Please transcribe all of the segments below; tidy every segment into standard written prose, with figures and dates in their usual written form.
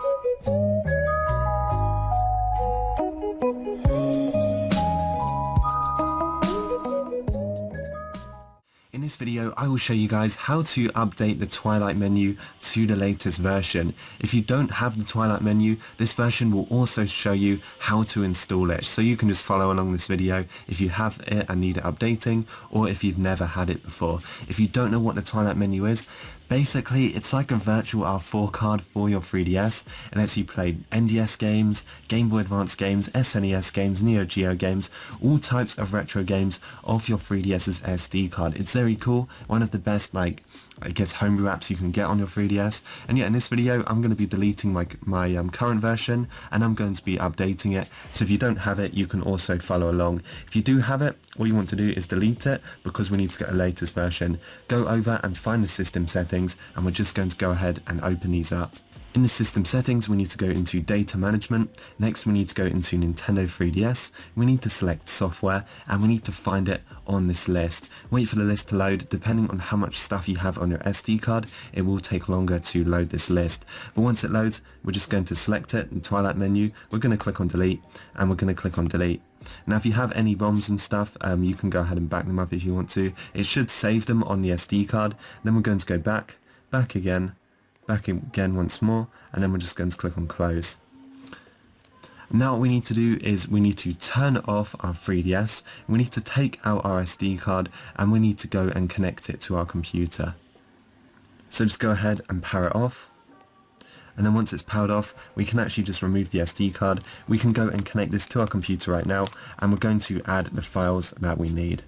In this video, I will show you guys how to update the TWiLight menu to the latest version. If you don't have the TWiLight menu, this version will also show you how to install it. So you can just follow along this video if you have it and need it updating, or if you've never had it before. If you don't know what the TWiLight menu is, basically it's like a virtual R4 card for your 3DS. It lets you play NDS games, Game Boy Advance games, SNES games, Neo Geo games, all types of retro games off your 3DS's SD card. It's very cool, one of the best homebrew apps you can get on your 3DS. And yeah, in this video I'm going to be deleting my current version, and I'm going to be updating it. So if you don't have it, you can also follow along. If you do have it, all you want to do is delete it, because we need to get a latest version. Go over and find the system settings, and we're just going to go ahead and open these up. In the system settings, we need to go into data management. Next, we need to go into Nintendo 3DS. We need to select software, and we need to find it on this list. Wait for the list to load. Depending on how much stuff you have on your SD card, it will take longer to load this list. But once it loads, we're just going to select it in the TWiLight menu. We're going to click on delete, and we're going to click on delete. Now if you have any ROMs and stuff, you can go ahead and back them up if you want to. It should save them on the SD card. Then we're going to go back again once more, and then we're just going to click on close. Now what we need to do is we need to turn off our 3DS, we need to take out our SD card, and we need to go and connect it to our computer. So just go ahead and power it off. And then once it's powered off, we can actually just remove the SD card. We can go and connect this to our computer right now, and we're going to add the files that we need.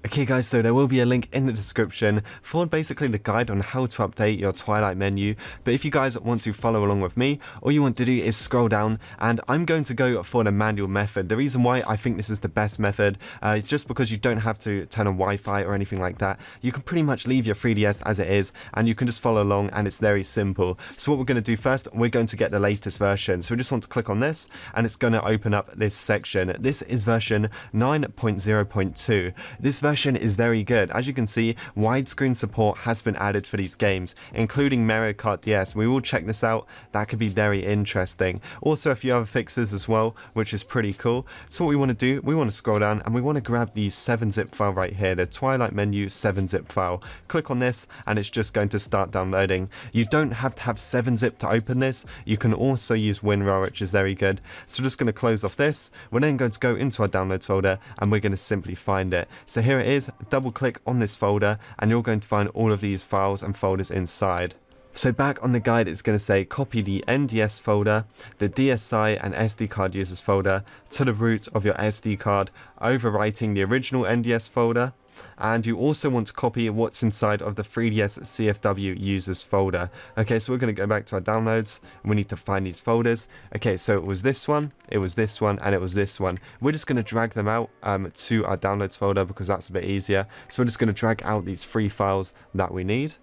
Okay guys, so there will be a link in the description for basically the guide on how to update your TWiLight menu. But if you guys want to follow along with me, all you want to do is scroll down, and I'm going to go for the manual method. The reason why I think this is the best method, just because you don't have to turn on Wi-Fi or anything like that. You can pretty much leave your 3DS as it is, and you can just follow along, and it's very simple. So what we're going to do first, we're going to get the latest version. So we just want to click on this, and it's going to open up this section. This is version 9.0.2. This version is very good. As you can see, widescreen support has been added for these games, including Mario Kart DS. We will check this out. That could be very interesting. Also a few other fixes as well, which is pretty cool. So what we want to do, we want to scroll down, and we want to grab the 7-zip file right here, the TWiLight menu 7-zip file. Click on this, and it's just going to start downloading. You don't have to have 7-zip to open this. You can also use WinRAR, which is very good. So we're just going to close off this. We're then going to go into our downloads folder, and we're going to simply find it. So here it is. Double click on this folder, and you're going to find all of these files and folders inside. So back on the guide, it's going to say copy the NDS folder, the DSi and SD card users folder to the root of your SD card, overwriting the original NDS folder. And you also want to copy what's inside of the 3DS CFW users folder. Okay, so we're going to go back to our downloads, and we need to find these folders. Okay, so it was this one, it was this one, and it was this one. We're just going to drag them out to our downloads folder, because that's a bit easier. So we're just going to drag out these 3 files that we need.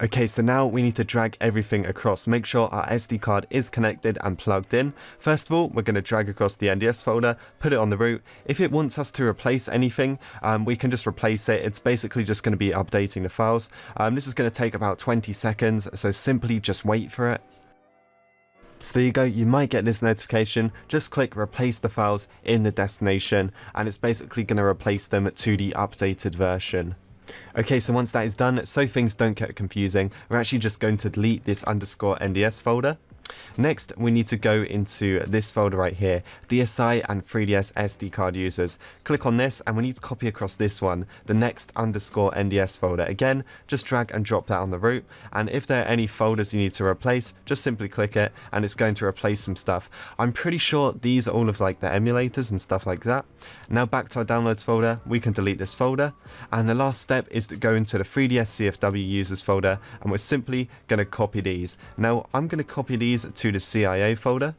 Okay, so now we need to drag everything across. Make sure our SD card is connected and plugged in. First of all, we're going to drag across the NDS folder, put it on the root. If it wants us to replace anything, we can just replace it. It's basically just going to be updating the files. This is going to take about 20 seconds, so simply just wait for it. So there you go, you might get this notification. Just click replace the files in the destination, and it's basically going to replace them to the updated version. Okay, so once that is done, so things don't get confusing, we're actually just going to delete this _NDS folder. Next, we need to go into this folder right here, DSi and 3DS SD card users. Click on this, and we need to copy across this one, the next _NDS folder. Again, just drag and drop that on the root, and if there are any folders you need to replace, just simply click it, and it's going to replace some stuff. I'm pretty sure these are all of the emulators and stuff like that. Now back to our downloads folder, we can delete this folder, and the last step is to go into the 3DS CFW users folder, and we're simply going to copy these. Now I'm going to copy these to the CIA folder.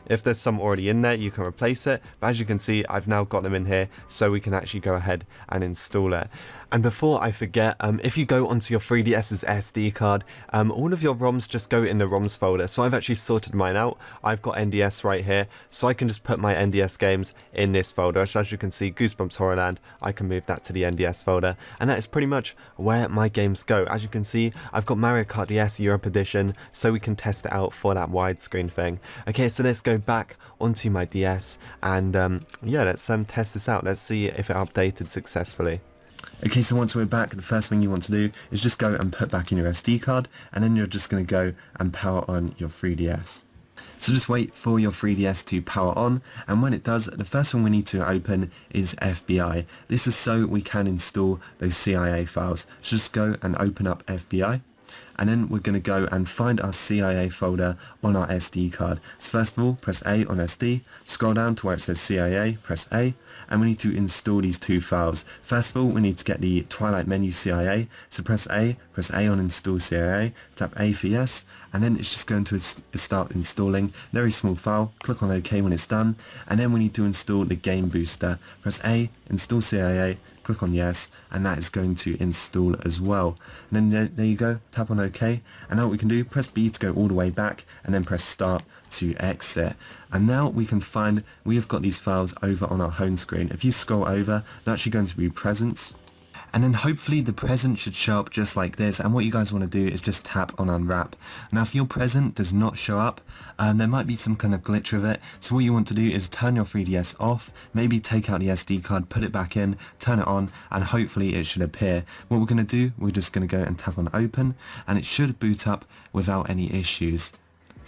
If there's some already in there, you can replace it, but as you can see, I've now got them in here, so we can actually go ahead and install it. And before I forget, if you go onto your 3DS's SD card, all of your ROMs just go in the ROMs folder. So I've actually sorted mine out. I've got NDS right here, so I can just put my NDS games in this folder. So as you can see, Goosebumps Horrorland, I can move that to the NDS folder, and that is pretty much where my games go. As you can see, I've got Mario Kart DS Europe Edition, so we can test it out for that widescreen thing. Okay, so let's go back onto my DS, and yeah, let's test this out. Let's see if it updated successfully. Okay, so once we're back, the first thing you want to do is just go and put back in your SD card, and then you're just going to go and power on your 3DS. So just wait for your 3DS to power on, and when it does, the first one we need to open is FBI. This is so we can install those CIA files. So just go and open up FBI. And then we're going to go and find our CIA folder on our SD card. So first of all, press A on SD, scroll down to where it says CIA, press A, and we need to install these two files. First of all, we need to get the TWiLight menu CIA, so press A on install CIA, tap A for yes, and then it's just going to start installing. Very small file, click on OK when it's done, and then we need to install the game booster. Press A, install CIA, click on yes, and that is going to install as well. And then there you go, tap on OK, and now what we can do, press B to go all the way back, and then press start to exit. And now we can find, we have got these files over on our home screen. If you scroll over, they're actually going to be presents. And then hopefully the present should show up just like this, and what you guys want to do is just tap on unwrap. Now if your present does not show up, there might be some kind of glitch with it, so what you want to do is turn your 3DS off, maybe take out the SD card, put it back in, turn it on, and hopefully it should appear. What we're going to do, we're just going to go and tap on open, and it should boot up without any issues.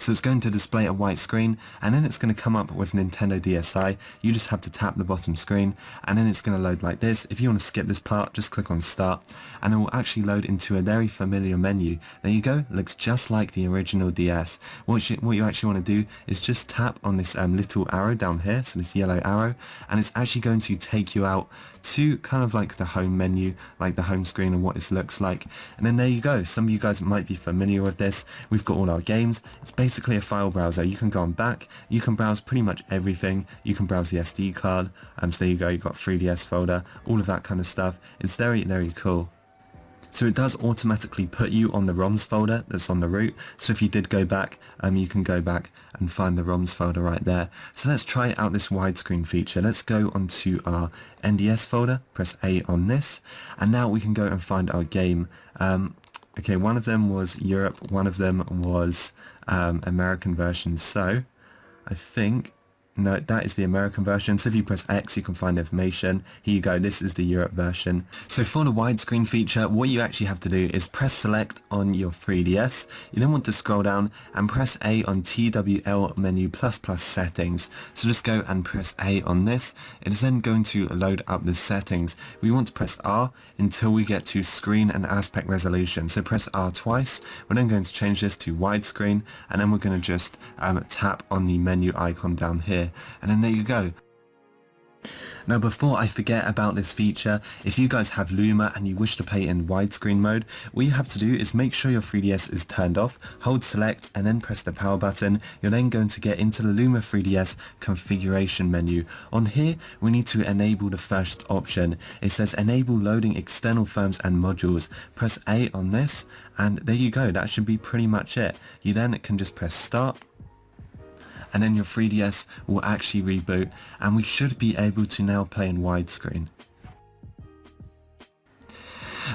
So it's going to display a white screen, and then it's going to come up with Nintendo DSi. You just have to tap the bottom screen, and then it's going to load like this. If you want to skip this part, just click on start, and it will actually load into a very familiar menu. There you go, looks just like the original DS. What you actually want to do is just tap on this little arrow down here, so this yellow arrow, and it's actually going to take you out to kind of like the home menu, like the home screen and what this looks like. And then there you go, some of you guys might be familiar with this. We've got all our games. It's basically a file browser. You can go on back, you can browse pretty much everything, you can browse the SD card, so there you go, you've got 3DS folder, all of that kind of stuff. It's very, very cool. So it does automatically put you on the ROMs folder that's on the root, so if you did go back, you can go back and find the ROMs folder right there. So let's try out this widescreen feature. Let's go onto our NDS folder, press A on this, and now we can go and find our game. Okay, one of them was Europe, one of them was American version, so I think, no, that is the American version. So if you press X, you can find information. Here you go, this is the Europe version. So for the widescreen feature, what you actually have to do is press select on your 3DS. You then want to scroll down and press A on TWL menu ++ settings. So just go and press A on this. It is then going to load up the settings. We want to press R until we get to screen and aspect resolution. So press R twice. We're then going to change this to widescreen, and then we're going to just tap on the menu icon down here. And then there you go. Now before I forget about this feature, if you guys have Luma and you wish to play in widescreen mode, what you have to do is make sure your 3DS is turned off, hold select and then press the power button. You're then going to get into the Luma 3DS configuration menu. On here we need to enable the first option. It says enable loading external firms and modules. Press A on this and there you go, that should be pretty much it. You then can just press start, and then your 3DS will actually reboot, and we should be able to now play in widescreen.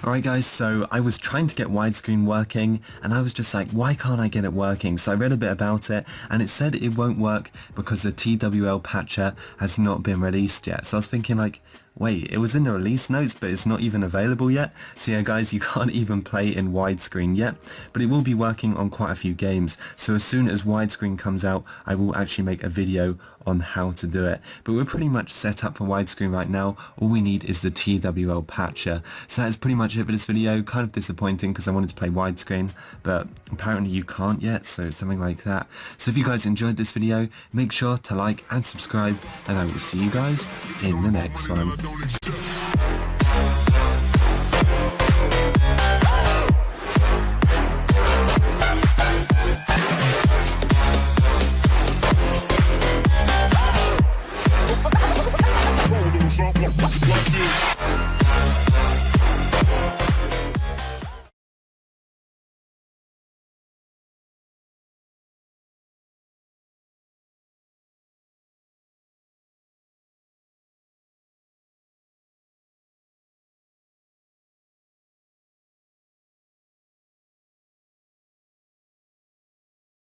Alright guys, so I was trying to get widescreen working and I was just like, why can't I get it working? So I read a bit about it and it said it won't work because the TWL patcher has not been released yet. So I was thinking like, wait, it was in the release notes but it's not even available yet? So yeah guys, you can't even play in widescreen yet, but it will be working on quite a few games. So as soon as widescreen comes out, I will actually make a video on how to do it. But we're pretty much set up for widescreen right now. All we need is the TWL patcher. So that is pretty much it for this video. Kind of disappointing because I wanted to play widescreen, but apparently you can't yet, so something like that. So if you guys enjoyed this video, make sure to like and subscribe, and I will see you guys in the next one.